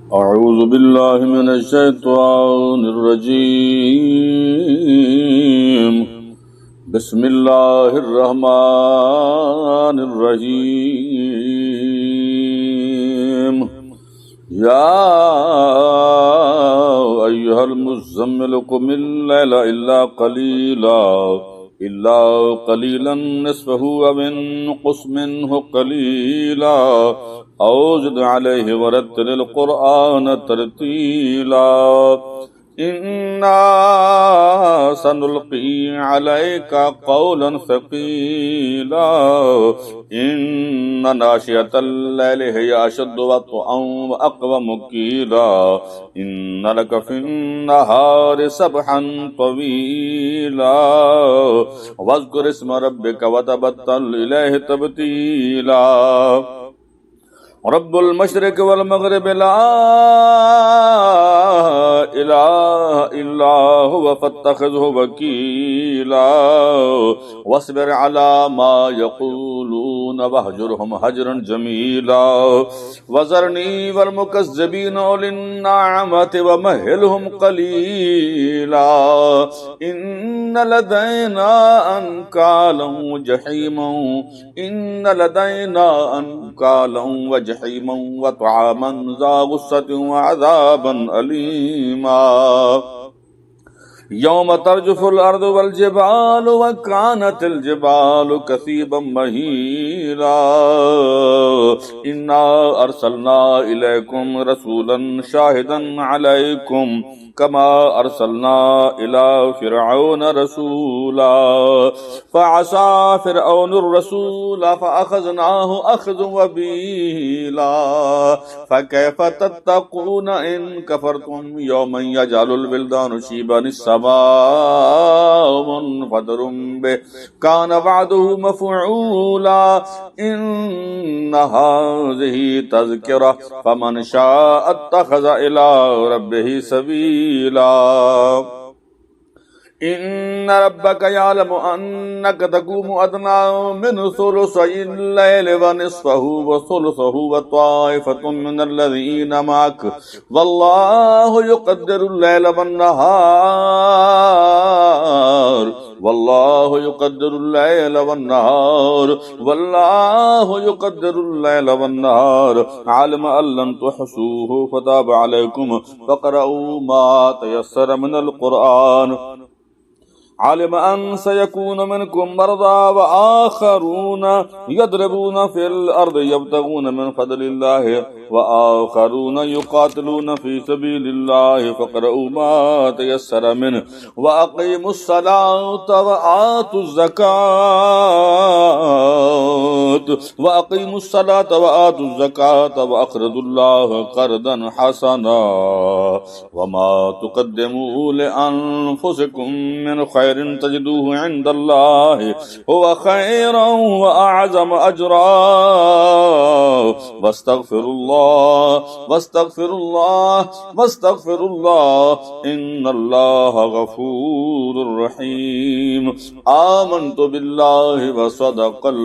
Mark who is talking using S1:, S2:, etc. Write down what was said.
S1: अऊज़ु बिल्लाहि मिनश शैतानिर रजीम। बिस्मिल्लाहिर रहमानिर रहीम। या अय्युहल मुज़्ज़म्मिल क़ुमिल लैला इल्ला क़लीलन निस्फ़हु अव इंक़ुस मिन्हु क़लीला औ ज़िद अलैहि वरत्तिलिल क़ुरआन तरतीला। इन्ना सनुल्क़ी अलैका क़ौलन सक़ीला। इन्ना नाशियतल लैलि हिया अशद्दु वत्अन व अक़वमु क़ीला। इन्ना लक फ़िन्नहारि सबहन तवीला। वज़्कुर इस्म रब्बिका वतबत्तल इलैहि तब्तीला। रब्बुल मशरिक़ वल मग़रिब ला इलाहा इल्ला हुवा फ़त्तख़िज़हु वकीला। वस्बिर अला मा यक़ूलून वहजुरहुम हजरन जमीला। वज़रनी वल मुकज़्ज़बीन उलिन निअमति वमहिलहुम क़लीला। इन्न लदैना अनकालन व जहीमन। इन्न लदैना अनकालन व जहीमन व तआमन ज़ा गुस्सतिन व अज़ाबन अलीमा। यौम तर्जुफुल अर्दु वल जिबालु व कानतिल जिबालु कसीबम महीला। इन्ना अरसलना इलैकुम रसूलन शाहिदन अलैकुम कमा अरसलना इला फ़िरऔन रसूला। फ़असा फ़िरऔनुर रसूला फ़अख़ज़नाहु अख़ज़न वबीला। फ़कैफ़ तत्तक़ून इन कफ़रतुम यौमन यजअलुल विल्दानु शीबन अस्समाउ मुनफ़तिरुम बिहि कान वअदुहु मफ़ऊला। इन्ना हाज़िही तज़किरा फ़मन शाअ अत्तख़ज़ इला रब्बिही सबीला। इन्न रब्बका यअलमु अन्नका तक़ूमु अदना मिन सुलुसैल लैलि व निस्फ़हु व सुलुसहु व ताइफ़तुम मिनल्लज़ीना मअक वल्लाहु युक़द्दिरुल लैल वन नहार वल्लाहु युक़द्दिरुल लैल वन नहार वल्लाहु युक़द्दिरुल लैल वन नहार। आलिम अल्लन तुहसूहु फ़ताब अलैकुम फ़क़रऊ मा तयस्सर मिनल क़ुरआन। आलिम अन सयकून मिनकुम मरदा व आखरून यदरिबून फिल अर्द यब्तगून मिन फ़ज़लिल्लाहि व आखरून युक़ातिलून फ़ी सबीलिल्लाहि फ़क़रऊ मा तयस्सर मिन्हु व अक़ीमुस्सलात व आतुज़ ज़कात व अक़रिदुल्लाह क़र्दन हसना व मा तुक़द्दिमू लिअन्फुसिकुम मिन खैरिन तजिदूहु इंदल्लाहि हुवा खैरन व अअज़म अजरा। वस्तगफिरुल्लाह इन्नल्लाह गफूरुर रहीम। आमन्तु बिल्लाहि व सदक़ल्लाह।